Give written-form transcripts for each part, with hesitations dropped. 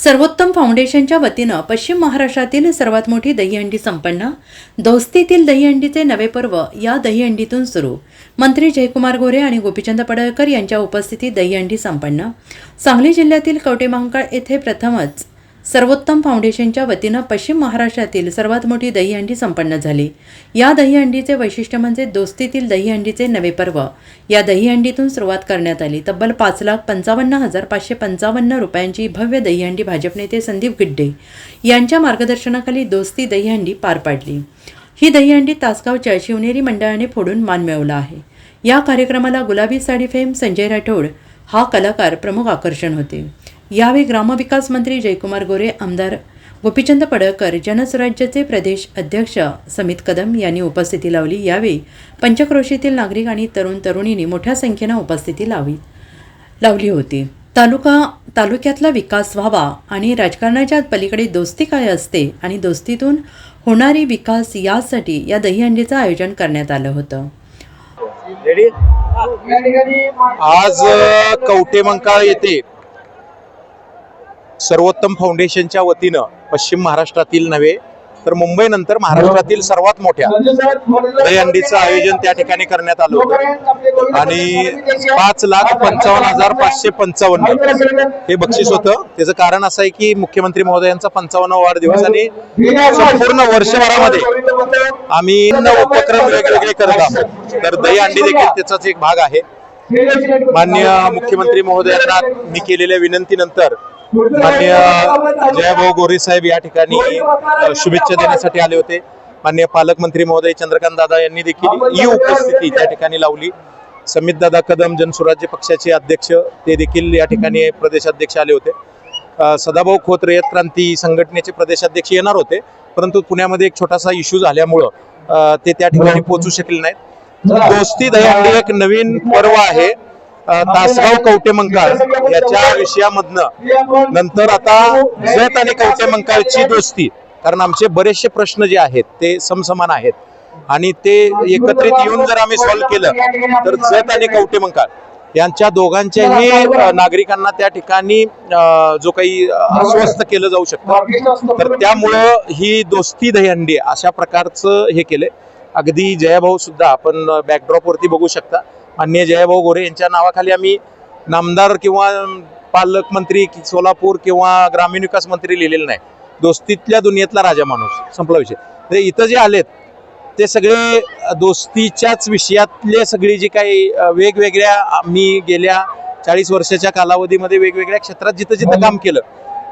सर्वोत्तम फाउंडेशनच्या वतीनं पश्चिम महाराष्ट्रातील सर्वात मोठी दहीहंडी संपन्न, दोस्तीतील दहीहंडीचे नवे पर्व या दहीहंडीतून सुरू। मंत्री जयकुमार गोरे आणि गोपीचंद पडळकर यांच्या उपस्थितीत दहीहंडी संपन्न। सांगली जिल्ह्यातील कवठेमहांकाळ येथे प्रथमच सर्वोत्तम फाउंडेशनच्या वतीनं पश्चिम महाराष्ट्रातील सर्वात मोठी दहीहंडी संपन्न झाली। या दहीहंडीचे वैशिष्ट्य म्हणजे दोस्तीतील दहीहंडीचे नवे पर्व। या दहीहंडीतून सुरुवात करण्यात आली। तब्बल 5,55,555 रुपयांची भव्य दहीहंडी भाजप नेते संदीप गिड्डे यांच्या मार्गदर्शनाखाली दोस्ती दहीहंडी पार पाडली। ही दहीहंडी तासगावच्या शिवनेरी मंडळाने फोडून मान मिळवला आहे। या कार्यक्रमाला गुलाबी साडी फेम संजय राठोड हा कलाकार प्रमुख आकर्षण होते। यावेळी ग्रामविकास मंत्री जयकुमार गोरे, आमदार गोपीचंद पडळकर, जनसुराज्याचे प्रदेश अध्यक्ष समित कदम यांनी उपस्थिती लावली। यावेळी पंचक्रोशीतील नागरिक आणि तरुण तरुणींनी मोठ्या संख्येने उपस्थिती लावली होती। तालुक्यातला विकास व्हावा आणि राजकारणाच्या पलीकडे दोस्ती काय असते आणि दोस्तीतून होणारी विकास यासाठी या दहीहंडीचं आयोजन करण्यात आलं होतं। आज कवठेमहांकाळ येथे सर्वोत्तम फाउंडेशनच्या वतीनं पश्चिम महाराष्ट्रातील नव्हे तर मुंबई नंतर महाराष्ट्रातील सर्वात मोठ्या दहीहंडीचं आयोजन त्या ठिकाणी करण्यात आलं होतं आणि 5,55,555 हे बक्षीस होतं। त्याचं कारण असं आहे की मुख्यमंत्री महोदयांचा 55वा वाढदिवस आणि संपूर्ण वर्षभरामध्ये आम्ही उपक्रम वेगवेगळे करत आहोत, तर दहीहंडी देखील त्याचाच एक भाग आहे। माननीय मुख्यमंत्री महोदयांना मी केलेल्या विनंतीनंतर माननीय जयभाऊ गोरे साहेब या ठिकाणी शुभेच्छा देण्यासाठी आले होते। माननीय पालकमंत्री महोदय चंद्रकांत दादा यांनी देखील ही उपस्थिती त्या ठिकाणी लावली। समित दादा कदम जनसुराज्य पक्षाचे अध्यक्ष ते देखील या ठिकाणी प्रदेशाध्यक्ष आले होते। सदाभाऊ खोत रयत क्रांती संघटनेचे प्रदेशाध्यक्ष येणार होते, परंतु पुण्यामध्ये एक छोटासा इश्यू झाल्यामुळं ते त्या ठिकाणी पोहोचू शकले नाहीत। दोस्ती दहीहंडी एक नवीन पर्व आहे। तासगाव कवठेमहांकाळ याच्या विषयामधनं नंतर आता जत आणि कवठेमहांकाळची दोस्ती, कारण आमचे बरेचसे प्रश्न जे आहेत ते समसमान आहेत आणि ते एकत्रित येऊन जर आम्ही सॉल्व्ह केलं तर जत आणि कवठेमहांकाळ यांच्या दोघांच्याही नागरिकांना त्या ठिकाणी जो काही आश्वस्त केलं जाऊ शकतं, तर त्यामुळं ही दोस्ती दहीहंडी अशा प्रकारचं हे केलंय। अगदी जयभाऊ सुद्धा आपण बॅकड्रॉप वरती बघू शकता, माननीय जयभाऊ गोरे यांच्या नावाखाली आम्ही नामदार किंवा पालकमंत्री सोलापूर किंवा ग्रामीण विकास मंत्री लिहिलेलं नाही, दोस्तीतल्या दुनियेतला राजा माणूस, संपला विषय। म्हणजे इथं जे आलेत ते सगळे दोस्तीच्याच विषयातले सगळी जी काही वेगवेगळ्या आम्ही गेल्या 40 वर्षाच्या कालावधीमध्ये वेगवेगळ्या क्षेत्रात जिथं जिथं काम केलं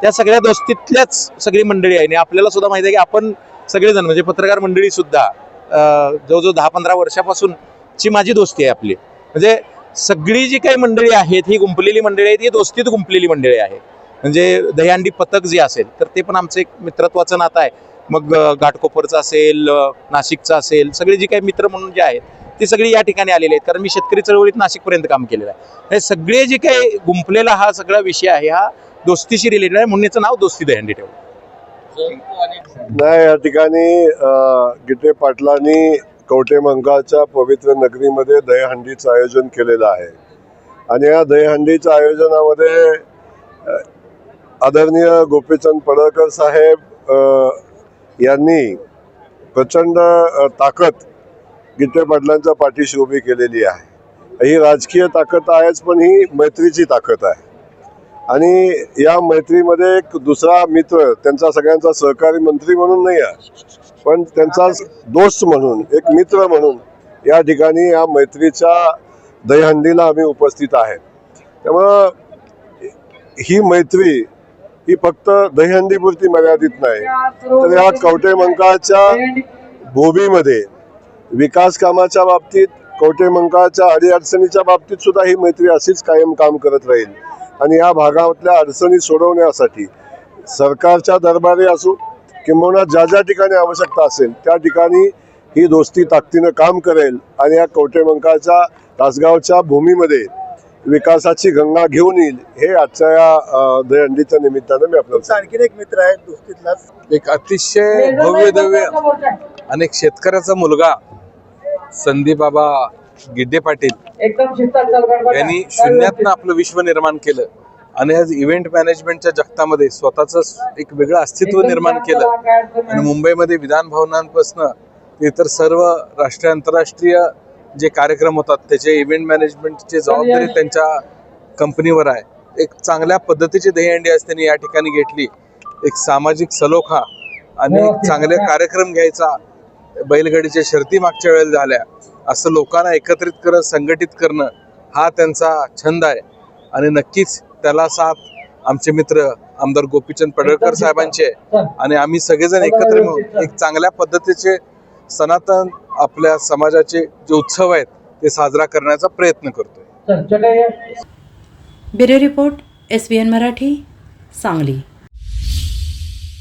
त्या सगळ्या दोस्तीतल्याच सगळी मंडळी आहे। आणि आपल्याला सुद्धा माहिती आहे की आपण सगळेजण म्हणजे पत्रकार मंडळी सुद्धा जवळजवळ 10-15 वर्षापासूनची माझी दोस्ती आहे आपली। म्हणजे सगळी जी काही मंडळी आहेत ही गुंपलेली मंडळी आहेत, ही दोस्तीत गुंपलेली मंडळी आहे। म्हणजे दहीहंडी पथक जे असेल तर ते पण आमचं एक मित्रत्वाचं नातं आहे। मग घाटकोपरचं असेल, नाशिकचं असेल, सगळे जे काही मित्र म्हणून जे आहेत ते सगळे या ठिकाणी आलेले आहेत, कारण मी शेतकरी चळवळीत नाशिकपर्यंत काम केलेलं आहे। हे सगळे जे काही गुंपलेला हा सगळा विषय आहे हा दोस्तीशी रिलेटेड आहे, म्हणून याचं नाव दोस्ती दहीहंडी ठेवलं। नाही, या ठिकाणी गिड्डे पाटलांनी कवठेमहांकाळच्या पवित्र नगरीमध्ये दहीहंडीचं आयोजन केलेलं आहे आणि या दहीहंडीच्या आयोजनामध्ये आदरणीय गोपीचंद पडळकर साहेब यांनी प्रचंड ताकद गिड्डे पाटलांच्या पाठीशी उभी केलेली आहे। ही राजकीय ताकद आहेच, पण ही मैत्रीची ताकद आहे आणि या मैत्रीमध्ये एक दुसरा मित्र, त्यांचा सगळ्यांचा सहकारी मंत्री म्हणून नाही आहे, पण त्यांचा दोस्त म्हणून, एक मित्र म्हणून या ठिकाणी या मैत्रीच्या दहीहंडीला आम्ही उपस्थित आहे। त्यामुळं ही मैत्री ही फक्त दहीहंडीपुरती मर्यादित नाही, तर या कवठेमहांकाळच्या भूमीमध्ये विकास कामाच्या बाबतीत, कवठेमहांकाळच्या अडीअडचणीच्या बाबतीत सुद्धा ही मैत्री अशीच कायम काम करत राहील आणि या भागातल्या अडचणी सोडवण्यासाठी सरकारच्या दरबारी असू किंवा ज्या ज्या ठिकाणी आवश्यकता असेल त्या ठिकाणी ही दोस्ती ताकदीनं काम करेल आणि या कवठेमहांकाळच्या तासगावच्या भूमीमध्ये विकासाची गंगा घेऊन येईल, हे आजच्या या दहीहंडीच्या निमित्तानं मी आपल्याला। आणखीन एक मित्र आहे दोस्तीतलाच, एक अतिशय भव्य दव्य अनेक शेतकऱ्याचा मुलगा संदीप बाबा गिड्डे पाटील यांनी शून्यातनं आपलं विश्व निर्माण केलं आणि आज इव्हेंट मॅनेजमेंटच्या जगतामध्ये स्वतःचं एक वेगळं अस्तित्व निर्माण केलं आणि मुंबईमध्ये विधान भवनांपासून ते इतर सर्व राष्ट्रीय आंतरराष्ट्रीय जे कार्यक्रम होतात त्याचे इव्हेंट मॅनेजमेंटची जबाबदारी त्यांच्या कंपनीवर आहे. एक चांगल्या पद्धतीची दहीहंडी आज त्यांनी या ठिकाणी घेतली. एक सामाजिक सलोखा आणि एक चांगले कार्यक्रम घ्यायचा. बैलगाडीच्या शर्ती मागच्या वेळेला झाल्या, असं लोकांना एकत्रित करत संघटित करणं हा त्यांचा छंद आहे आणि नक्कीच त्याला साथ आमचे मित्र आमदार गोपीचंद पडळकर साहेबांचे आणि आम्ही सगळेजण एकत्र मिळून एक चांगल्या पद्धतीचे सनातन आपल्या समाजाचे जे उत्सव आहेत ते साजरा करण्याचा प्रयत्न करतोय. Bureau report SBN Marathi, Sangli.